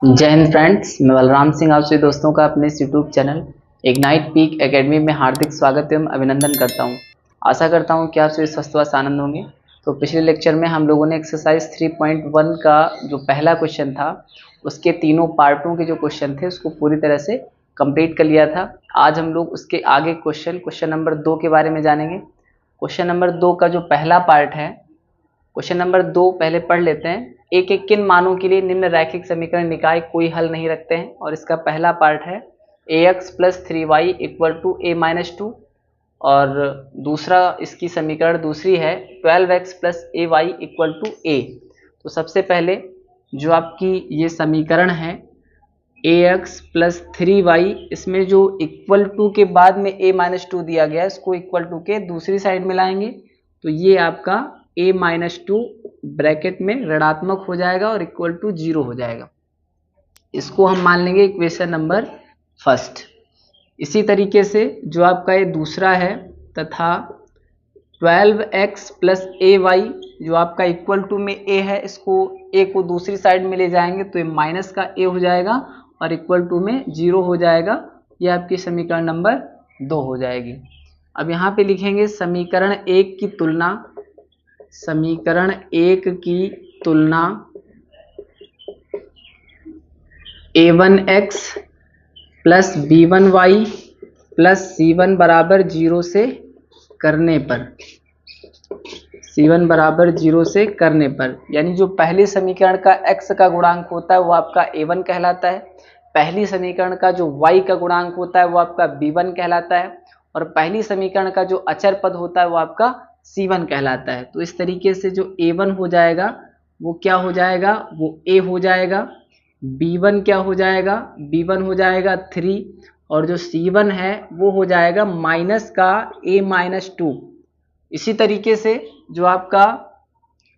जय हिंद फ्रेंड्स, मैं बलराम सिंह आप सभी दोस्तों का अपने इस YouTube channel ignite peak academy में हार्दिक स्वागत एवं अभिनंदन करता हूं। आशा करता हूं कि आप सभी स्वस्थ व आनंद होंगे। तो पिछले लेक्चर में हम लोगों ने एक्सरसाइज 3.1 का जो पहला क्वेश्चन था उसके तीनों पार्टों के जो क्वेश्चन थे उसको पूरी तरह से कंप्लीट कर लिया था। आज हम लोग उसके आगे क्वेश्चन नंबर 2 के बारे में जानेंगे। क्वेश्चन नंबर 2 का जो पहला पार्ट है, क्वेश्चन नंबर 2 पहले पढ़ लेते हैं। एक एक किन मानों के लिए निम्न रैखिक समीकरण निकाय कोई हल नहीं रखते हैं। और इसका पहला पार्ट है ax + 3y = a - 2 और दूसरा इसकी समीकरण दूसरी है 12x + ay = a। तो सबसे पहले जो आपकी ये समीकरण है ax + 3y, इसमें जो इक्वल टू के बाद में a - 2 दिया गया है इसको इक्वल टू के दूसरी साइड में लाएंगे तो ये आपका a - 2 ब्रैकेट में ऋणात्मक हो जाएगा और इक्वल टू 0 हो जाएगा। इसको हम मान लेंगे इक्वेशन नंबर फर्स्ट। इसी तरीके से जो आपका ये दूसरा है तथा 12x + ay जो आपका इक्वल टू में a है, इसको a को दूसरी साइड में ले जाएंगे तो ये माइनस का a हो जाएगा और इक्वल टू में 0 हो जाएगा। ये आपकी समीकरण नंबर 2 हो जाएगी। अब यहाँ पे लिखेंगे समीकरण 1 की तुलना, समीकरण 1 की तुलना a1x + b1y + c1 = 0 से करने पर, c1 = 0 से करने पर, यानी जो पहले समीकरण का x का गुणांक होता है वो आपका a1 कहलाता है, पहली समीकरण का जो y का गुणांक होता है वो आपका b1 कहलाता है और पहली समीकरण का जो अचर पद होता है वो आपका c1 कहलाता है। तो इस तरीके से जो a1 हो जाएगा वो क्या हो जाएगा, वो a हो जाएगा। b1 क्या हो जाएगा, b1 हो जाएगा 3 और जो c1 है वो हो जाएगा माइनस का a - 2। इसी तरीके से जो आपका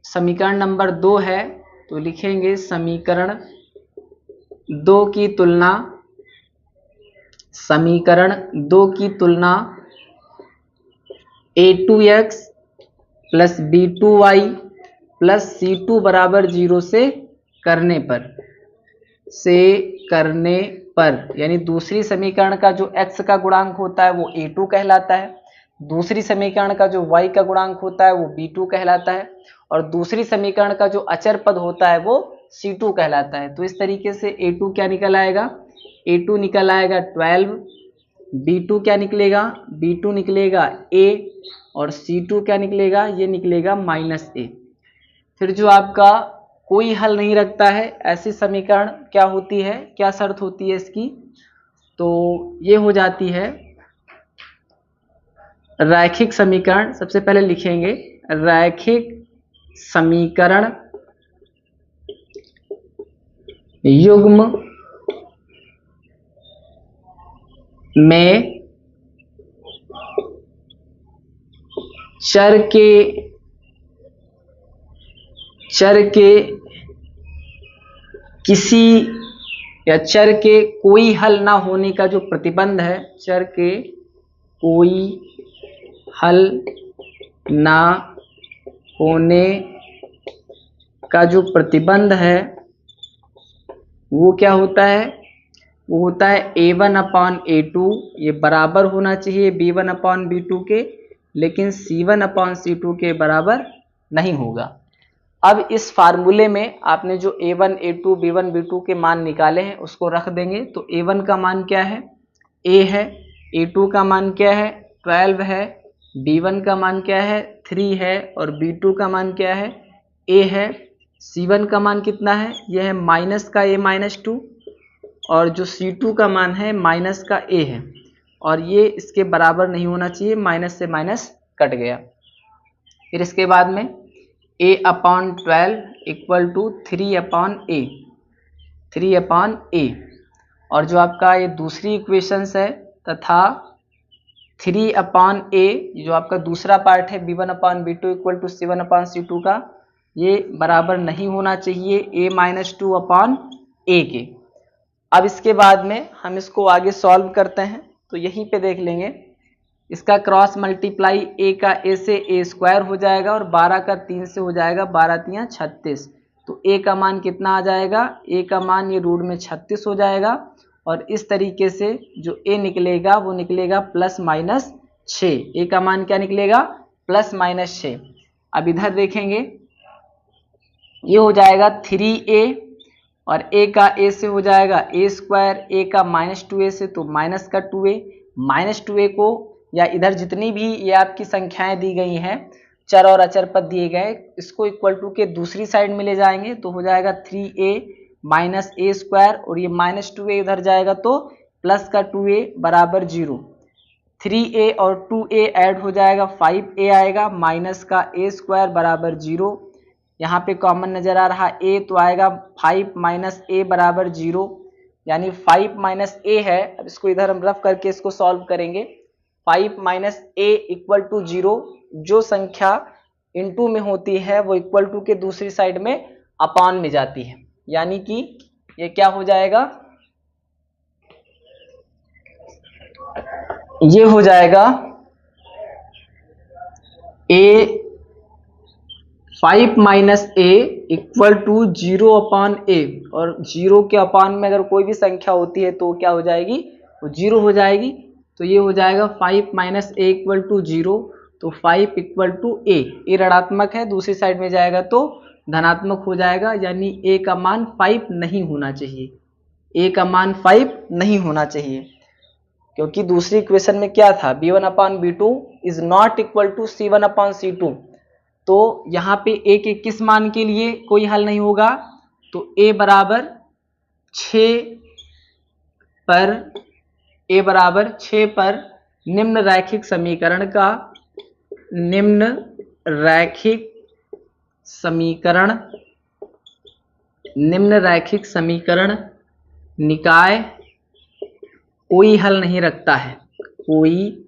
समीकरण नंबर 2 है तो लिखेंगे समीकरण 2 की तुलना, समीकरण 2 की तुलना a2x + b2y + c2 = 0 से करने पर, यानी दूसरी समीकरण का जो x का गुणांक होता है वो a2 कहलाता है, दूसरी समीकरण का जो y का गुणांक होता है वो b2 कहलाता है और दूसरी समीकरण का जो अचर पद होता है वो c2 कहलाता है। तो इस तरीके से a2 क्या निकल आएगा, a2 निकल आएगा 12, b2 क्या निकलेगा, b2 निकलेगा a और c2 क्या निकलेगा, ये निकलेगा -a। फिर जो आपका कोई हल नहीं रखता है ऐसी समीकरण क्या होती है, क्या शर्त होती है इसकी, तो ये हो जाती है रैखिक समीकरण। सबसे पहले लिखेंगे रैखिक समीकरण युग्म में चर के किसी या चर के कोई हल ना होने का जो प्रतिबंध है, चर के कोई हल ना होने का जो प्रतिबंध है वो क्या होता है, वो होता है a1/a2, ये बराबर होना चाहिए b1/b2 के, लेकिन c1/c2 के बराबर नहीं होगा। अब इस फार्मूले में आपने जो a1 a2 b1 b2 के मान निकाले हैं उसको रख देंगे। तो a1 का मान क्या है, a है, a2 का मान क्या है 12 है, b1 का मान क्या है 3 है और b2 का मान क्या है a है, c1 का मान कितना है, यह है माइनस का a - 2 और जो c2 का मान है माइनस का a है और ये इसके बराबर नहीं होना चाहिए, माइनस से माइनस कट गया। फिर इसके बाद में a/12 = 3/a और जो आपका ये दूसरी इक्वेशंस है तथा 3/a जो आपका दूसरा पार्ट है b1/b2 = c1/c2 का, ये बराबर नहीं होना चाहिए a - 2/a के। अब इसके बाद में हम इसको आगे सॉल्व करते हैं तो यहीं पे देख लेंगे इसका क्रॉस मल्टीप्लाई a का a से a² हो जाएगा और 12 का 3 से हो जाएगा 12 × 36। तो a का मान कितना आ जाएगा, a का मान ये रूट में 36 हो जाएगा और इस तरीके से जो a निकलेगा वो निकलेगा +-6। a का मान क्या निकलेगा, +-6। अब इधर देखेंगे ये हो जाएगा 3a और a का a से हो जाएगा a², a का -2a से तो माइनस का 2a, -2a को या इधर जितनी भी ये आपकी संख्याएं दी गई हैं, चर और अचर पद दिए गए, इसको इक्वल टू के दूसरी साइड में ले जाएंगे तो हो जाएगा 3a - a² और ये -2a इधर जाएगा तो प्लस का 2a बराबर 0। 3a और 2a ऐड हो जाएगा 5a आएगा, माइनस का a² बराबर 0। यहाँ पे कॉमन नजर आ रहा a तो आएगा 5 - a बराबर 0, यानी 5 - a है। अब इसको इधर हम रफ करके इसको सॉल्व करेंगे। 5 - a = 0, जो संख्या इनटू में होती है वो इक्वल टू के दूसरी साइड में अपॉन में जाती है, यानी कि ये क्या हो जाएगा, ये हो जाएगा a 5 - a = 0/a और 0 के अपॉन में अगर कोई भी संख्या होती है तो क्या हो जाएगी, वो 0 हो जाएगी। तो ये हो जाएगा 5 - a = 0, तो 5 = a। a ऋणात्मक है, दूसरी साइड में जाएगा तो धनात्मक हो जाएगा, यानी a का मान 5 नहीं होना चाहिए, a का मान 5 नहीं होना चाहिए, क्योंकि दूसरी इक्वेशन में क्या था, b1/b2 is not equal to c1/c2। तो यहाँ पे a के किस मान के लिए कोई हल नहीं होगा, तो a बराबर 6 पर निम्न रैखिक समीकरण निकाय कोई हल नहीं रखता है, कोई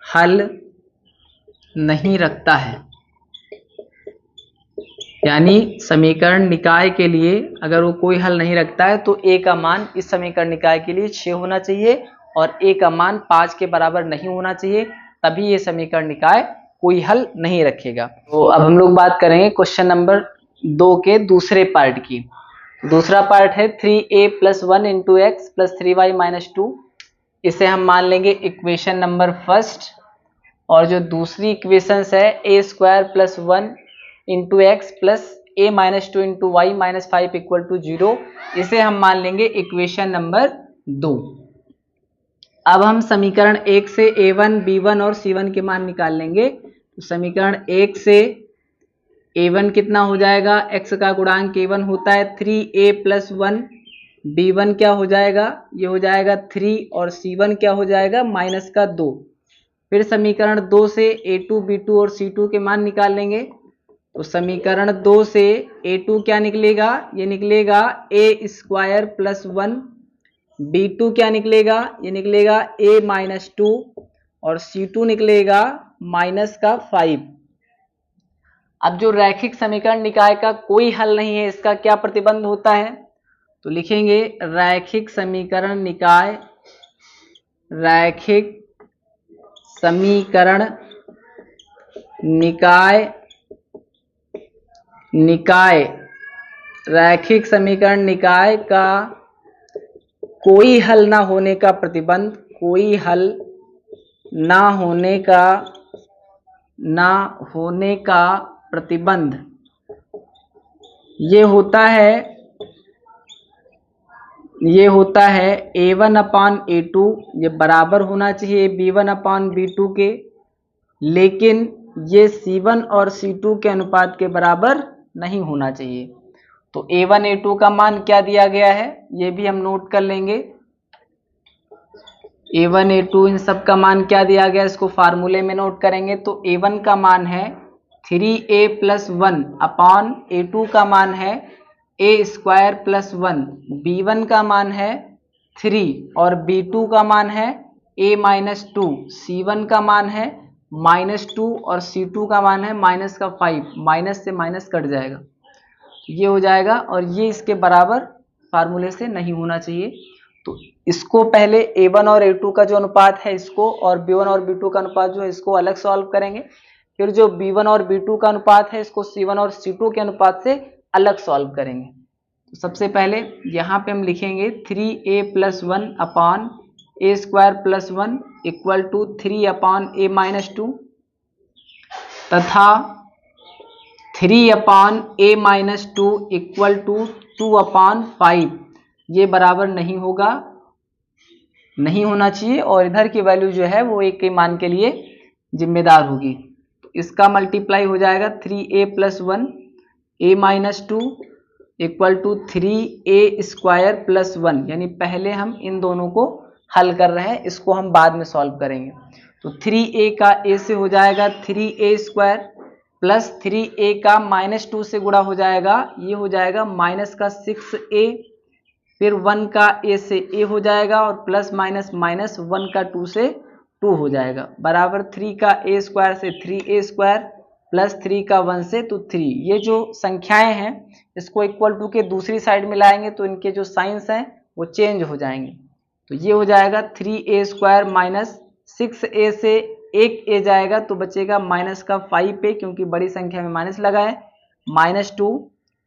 हल नहीं रखता है। यानी समीकरण निकाय के लिए अगर वो कोई हल नहीं रखता है तो a का मान इस समीकरण निकाय के लिए 6 होना चाहिए और a का मान 5 के बराबर नहीं होना चाहिए, तभी ये समीकरण निकाय कोई हल नहीं रखेगा। तो अब हम लोग बात करेंगे क्वेश्चन नंबर 2 के दूसरे पार्ट की। दूसरा पार्ट है 3a + 1 × x + 3y - 2। इसे हम मान लेंगे इक्वेशन नंबर फर्स्ट, और जो दूसरी इक्वेशन है a² + 1 × x + a - 2 × y - 5 = 0, इसे हम मान लेंगे इक्वेशन नंबर 2। अब हम समीकरण 1 से a1, b1 और c1 के मान निकाल लेंगे। तो समीकरण 1 से a1 कितना हो जाएगा, x का गुणांक a1 होता है 3a + 1, b1 क्या हो जाएगा, ये हो जाएगा 3 और c1 क्या हो जाएगा -2। फिर समीकरण 2 से a2, b2 और c2 के मान निकाल लेंगे। तो समीकरण 2 से a2 क्या निकलेगा, ये निकलेगा a² + 1, b2 क्या निकलेगा, ये निकलेगा a - 2 और c2 निकलेगा -5। अब जो रैखिक समीकरण निकाय का कोई हल नहीं है, इसका क्या प्रतिबंध होता है, तो लिखेंगे रैखिक समीकरण निकाय का कोई हल ना होने का प्रतिबंध, कोई हल ना होने का प्रतिबंध ये होता है a1/a2, ये बराबर होना चाहिए b1/b2 के, लेकिन ये c1 और c2 के अनुपात के बराबर नहीं होना चाहिए। तो a1 a2 का मान क्या दिया गया है, ये भी हम नोट कर लेंगे। a1 a2 इन सब का मान क्या दिया गया, इसको फार्मूले में नोट करेंगे। तो a1 का मान है 3a + 1 अपॉन a2 का मान है a² + 1, b1 का मान है 3 और b2 का मान है a - 2, c1 का मान है -2 और c2 का मान है -5, माइनस से माइनस कट जाएगा, ये हो जाएगा और ये इसके बराबर फार्मूले से नहीं होना चाहिए। तो इसको पहले a1 और a2 का जो अनुपात है इसको, और b1 और b2 का अनुपात जो है इसको अलग सॉल्व करेंगे। फिर जो b1 और b2 का अनुपात है इसको c1 और c2 के अनुपात से अलग सॉल्व करेंगे। तो सबसे पहले यहाँ पे हम लिखेंगे 3a plus 1 upon a square plus 1 equal to 3 upon a minus 2 तथा 3 upon a minus 2 equal to 2 upon 5 ये बराबर नहीं होगा, नहीं होना चाहिए, और इधर की वैल्यू जो है वो एक के मान के लिए जिम्मेदार होगी। तो इसका मल्टीप्लाई हो जाएगा 3a plus 1 a minus 2 equal to 3a square plus 1, यानी पहले हम इन दोनों को हल कर रहे हैं, इसको हम बाद में सॉल्व करेंगे। तो 3a का a से हो जाएगा 3a स्क्वायर प्लस 3a का माइनस 2 से गुणा हो जाएगा, ये हो जाएगा माइनस का 6a, फिर 1 का a से a हो जाएगा और प्लस माइनस माइनस 1 का 2 से 2 हो जाएगा, बराबर 3 का a स्क्वायर से 3a स्क्वायर प्लस 3 का 1 से तो 3। ये जो संख्याएं हैं इसको इक्वल टू के दूसरी साइड में लाएंगे तो इनके जो साइंस हैं वो चेंज हो जाएंगे। तो ये हो जाएगा 3a स्क्वायर माइनस 6a से एक a जाएगा तो बचेगा माइनस का 5a, क्योंकि बड़ी संख्या में माइनस लगा है, माइनस 2,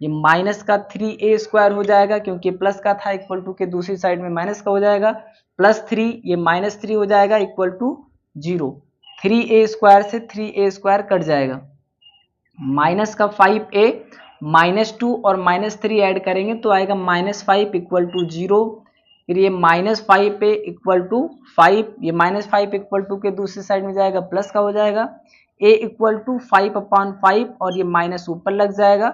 ये माइनस का 3a स्क्वायर हो जाएगा क्योंकि प्लस का था, इक्वल टू के दूसरी साइड में माइनस का हो जाएगा, प्लस 3, ये माइनस 3 हो जाएगा इक्वल टू 0। 3a स्क्वायर से 3a स्क्वायर कट जाएगा, माइनस का 5a, माइनस 2 और माइनस 3 ऐड करेंगे तो आएगा माइनस 5 इक्वल टू 0। फिर ये माइनस 5a इक्वल टू 5, ये माइनस 5 इक्वल टू के दूसरी साइड में जाएगा प्लस का हो जाएगा, a इक्वल टू 5 अपॉन 5 और ये माइनस ऊपर लग जाएगा,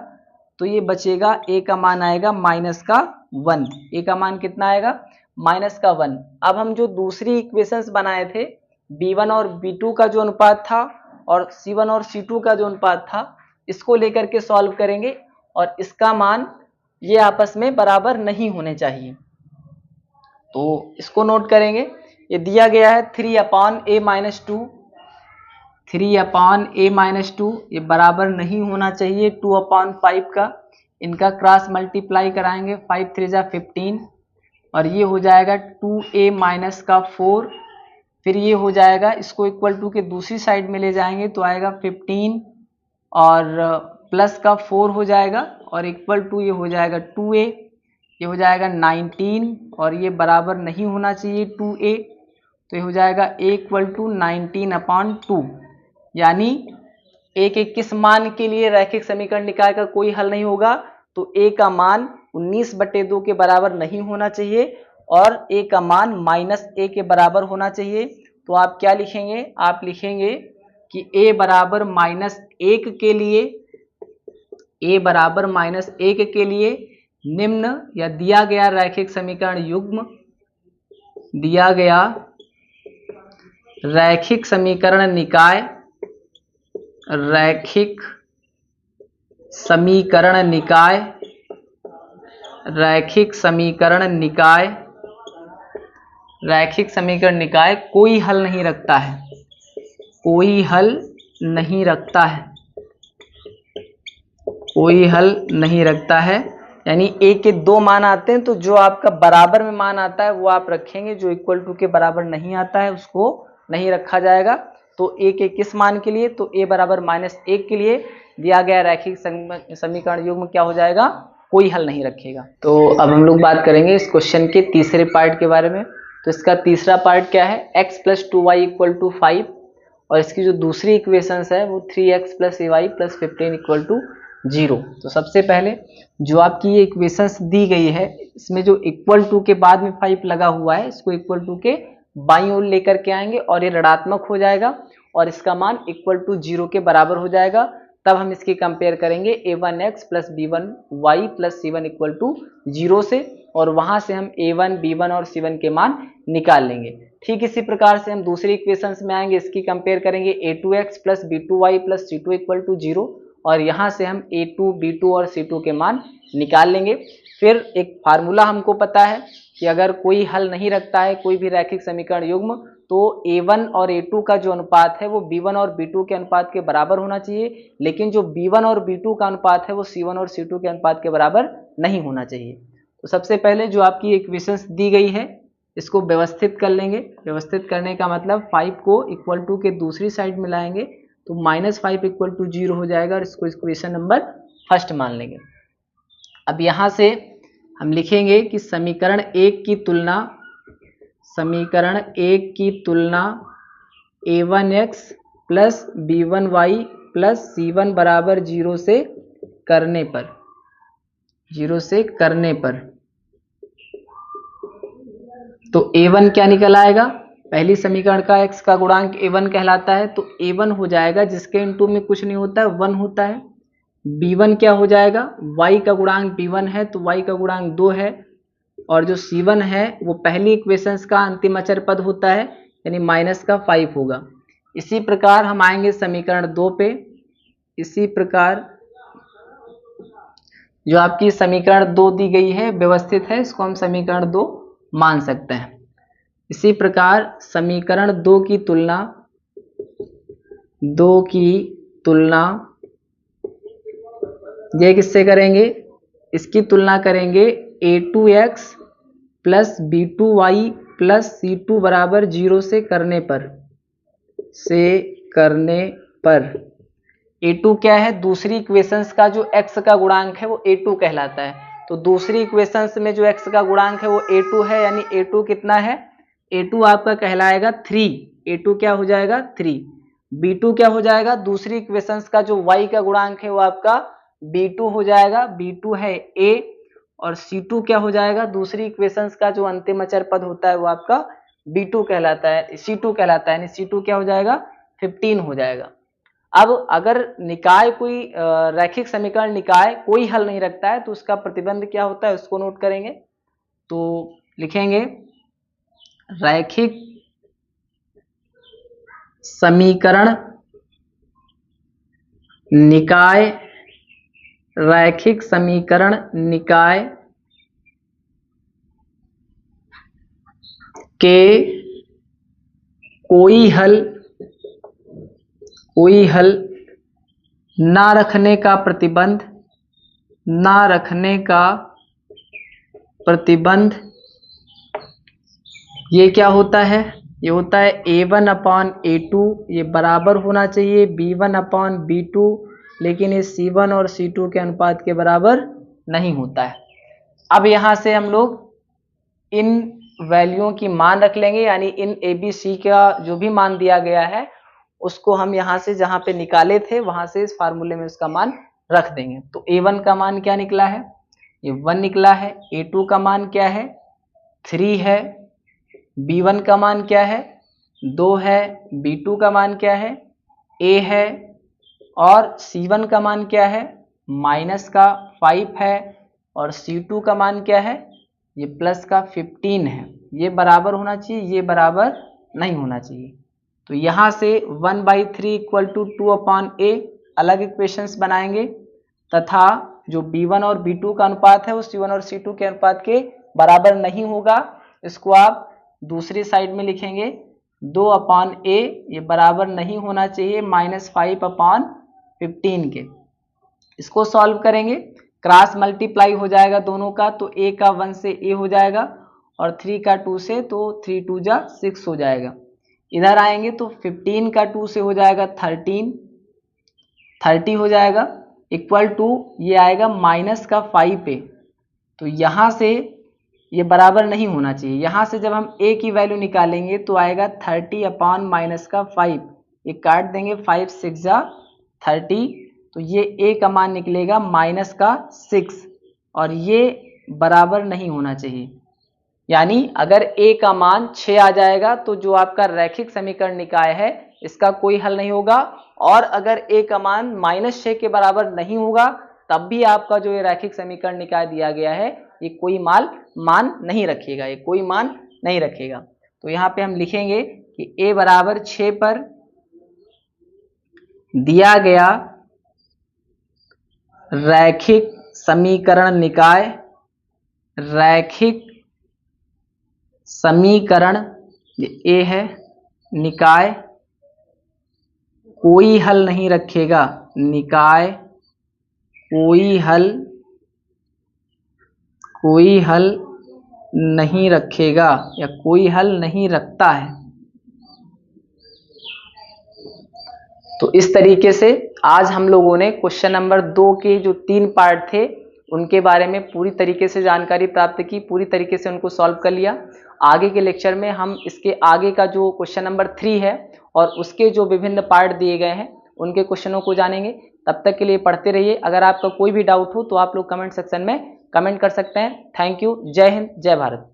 तो ये बचेगा a का मान आएगा माइनस का 1। a का मान कितना आएगा? माइनस का 1। अब हम जो दूसरी इक्वेशंस बनाए थे b1 और b2 का जो अनुपात था और c1 और c2 का जो अनुपात था, इसको लेकर के सॉल्व करेंगे और इसका मान ये आपस में बराबर नहीं होने चाहिए, तो इसको नोट करेंगे। ये दिया गया है 3 upon a minus 2, 3 upon a minus 2 ये बराबर नहीं होना चाहिए 2 अपॉन 5 का, इनका क्रॉस मल्टीप्लाई कराएंगे, 5 3 जा 15 और ये हो जाएगा 2a माइनस का 4, फिर ये हो जाएगा, इसको इक्वल टू के दूसरी साइड में ले जाएंगे तो आएगा 15 और प्लस का 4 हो जाएगा और इक्वल टू ये हो जाएगा 2a, ये हो जाएगा 19 और ये बराबर नहीं होना चाहिए 2a, तो ये हो जाएगा a इक्वल टू 19 अपॉन 2, यानी a के किस मान के लिए रैखिक समीकरण निकाय का कोई हल नहीं होगा, तो a का मान 19/2 के बराबर नहीं होना चाहिए और a का मान माइनस a के बराबर होना चाहिए। तो आप क्या लिखेंगे? आप लिखेंगे कि a बराबर -1 के लिए, a बराबर -1 के लिए निम्न या दिया गया रैखिक समीकरण युग्म, दिया गया रैखिक समीकरण निकाय, रैखिक समीकरण निकाय, रैखिक समीकरण निकाय, रैखिक समीकरण निकाय कोई हल नहीं रखता है, कोई हल नहीं रखता है, कोई हल नहीं रखता है, यानी a के 2 मान आते हैं तो जो आपका बराबर में मान आता है वो आप रखेंगे, जो इक्वल टू के बराबर नहीं आता है उसको नहीं रखा जाएगा। तो a के किस मान के लिए? तो a बराबर -1 के लिए दिया गया रैखिक समीकरण युग्म क्या हो जाएगा? कोई हल नहीं रखेगा। तो अब हम लोग बात करेंगे इस क्वेश्चन के तीसरे पार्ट के बारे में। तो इसका तीसरा पार्ट क्या है? x + 2y = 5 और इसकी जो दूसरी इक्वेशंस है वो 3x + ay + 15 = 0। तो सबसे पहले जो आपकी ये इक्वेशंस दी गई है इसमें जो इक्वल टू के बाद में 5 लगा हुआ है इसको इक्वल टू के बाईं ओर लेकर के आएंगे और ये ऋणात्मक हो जाएगा और इसका मान इक्वल टू 0 के बराबर हो जाएगा। तब हम इसकी कंपेयर करेंगे a1x + b1y + c1 = 0 से और वहां से हम a1 b1 और c1 के मान निकाल लेंगे। ठीक इसी प्रकार से हम दूसरी इक्वेशंस में आएंगे, इसकी कंपेयर करेंगे a2x + b2y + c2 = 0 और यहाँ से हम a2 b2 और c2 के मान निकाल लेंगे। फिर एक फार्मूला हमको पता है कि अगर कोई हल नहीं रखता है कोई भी रैखिक समीकरण युग्म तो a1 और a2 का जो अनुपात है वो b1 और b2 के अनुपात के बराबर होना चाहिए, लेकिन जो b1 और b2 का अनुपात है वो c1 और c2 के अनुपात के बराबर नहीं होना चाहिए। तो सबसे पहले जो आपकी इक्वेशंस दी गई है इसको व्यवस्थित कर लेंगे। व्यवस्थित करने का मतलब 5 को इक्वल टू के दूसरी साइड में लाएंगे तो -5 = 0 हो जाएगा और इसको इक्वेशन नंबर फर्स्ट मान लेंगे। अब यहाँ से हम लिखेंगे कि समीकरण एक की तुलना a1x plus b1y plus c1 बराबर 0 से करने पर तो a1 क्या निकल आएगा, पहली समीकरण का x का गुणांक a1 कहलाता है, तो a1 हो जाएगा जिसके इनटू में कुछ नहीं होता है 1 होता है। b1 क्या हो जाएगा, y का गुणांक b1 है तो y का गुणांक 2 है, और जो c1 है वो पहली इक्वेशंस का अंतिम अचर पद होता है यानी माइनस का 5 होगा। इसी प्रकार हम आएंगे समीकरण 2 पे। इसी प्रकार जो आपकी समीकरण 2 दी गई है व्यवस्थित है, इसको हम समीकरण 2 मान सकते हैं। इसी प्रकार समीकरण 2 की तुलना ये किससे करेंगे, इसकी तुलना करेंगे a2x plus b2y plus c2 बराबर 0 से करने पर a2 क्या है, दूसरी इक्वेशंस का जो x का गुणांक है वो a2 कहलाता है। तो दूसरी इक्वेशंस में जो x का गुणांक है वो a2 है, यानी a2 कितना है, a2 आपका कहलाएगा 3। a2 क्या हो जाएगा 3। b2 क्या हो जाएगा, दूसरी इक्वेशंस का जो y का गुणांक है वो आपका b2 हो जाएगा, b2 है a, और c2 क्या हो जाएगा, दूसरी इक्वेशंस का जो अंतिम अचर पद होता है वो आपका b2 कहलाता है, c2 कहलाता है, यानी c2 क्या हो जाएगा 15 हो जाएगा। अब अगर निकाय कोई रैखिक समीकरण निकाय कोई हल नहीं रखता है तो उसका प्रतिबंध क्या होता है उसको नोट करेंगे। तो लिखेंगे रैखिक समीकरण निकाय के कोई हल ना रखने का प्रतिबंध ये क्या होता है, ये होता है a1 अपॉन a2, ये बराबर होना चाहिए b1 अपॉन b2, लेकिन ये c1 और c2 के अनुपात के बराबर नहीं होता है। अब यहाँ से हम लोग इन वैल्यूओं की मान रख लेंगे, यानी इन ए बी सी का जो भी मान दिया गया है उसको हम यहाँ से जहाँ पे निकाले थे वहां से इस फार्मूले में उसका मान रख देंगे। तो a1 का मान क्या निकला है, ये 1 निकला है, a2 का मान क्या है 3 है, b1 का मान क्या है 2 है, b2 का मान क्या है a है, और c1 का मान क्या है माइनस का 5 है, और c2 का मान क्या है ये प्लस का 15 है। ये बराबर होना चाहिए, ये बराबर नहीं होना चाहिए। तो यहाँ से 1/3 इक्वल टू 2 अपॉन a अलग इक्वेशंस बनाएंगे, तथा जो b1 और b2 का अनुपात है वो c1 और c2 के अनुपात के बराबर नहीं होगा। इसको आप दूसरी साइड में लिखेंगे 2 अपॉन a, ये बराबर नहीं होना चाहिए -5 अपॉन 15 के। इसको सॉल्व करेंगे, क्रॉस मल्टीप्लाई हो जाएगा दोनों का, तो a का 1 से a हो जाएगा और 3 का 2 से, तो 3 2 जा 6 हो जाएगा। इधर आएंगे तो 15 का 2 से हो जाएगा 30 हो जाएगा, इक्वल टू ये आएगा माइनस का 5 पे। तो यहाँ से ये बराबर नहीं होना चाहिए। यहाँ से जब हम a की वैल्यू निकालेंगे तो आएगा 30 अपॉन माइनस का 5, ये काट देंगे 5 6 जा 30, तो ये a का मान निकलेगा माइनस का 6, और ये बराबर नहीं होना चाहिए। यानी अगर a का मान 6 आ जाएगा तो जो आपका रैखिक समीकरण निकाय है इसका कोई हल नहीं होगा, और अगर a का मान -6 के बराबर नहीं होगा तब भी आपका जो ये रैखिक समीकरण निकाय दिया गया है ये कोई मान नहीं रखेगा, ये कोई मान नहीं रखेगा। तो यहाँ पे हम लिखेंगे कि a बराबर 6 पर दिया गया रैखिक समीकरण ये a है, निकाय कोई हल नहीं रखेगा, निकाय कोई हल नहीं रखेगा या कोई हल नहीं रखता है। तो इस तरीके से आज हम लोगों ने क्वेश्चन नंबर 2 के जो 3 पार्ट थे उनके बारे में पूरी तरीके से जानकारी प्राप्त की, पूरी तरीके से उनको सॉल्व कर लिया। आगे के लेक्चर में हम इसके आगे का जो क्वेश्चन नंबर 3 है और उसके जो विभिन्न पार्ट दिए गए हैं उनके क्वेश्चनों को जानेंगे। तब तक के लिए पढ़ते रहिए। अगर आपका कोई भी डाउट हो तो आप लोग कमेंट सेक्शन में कमेंट कर सकते हैं। Thank you. जय हिंद, जय भारत।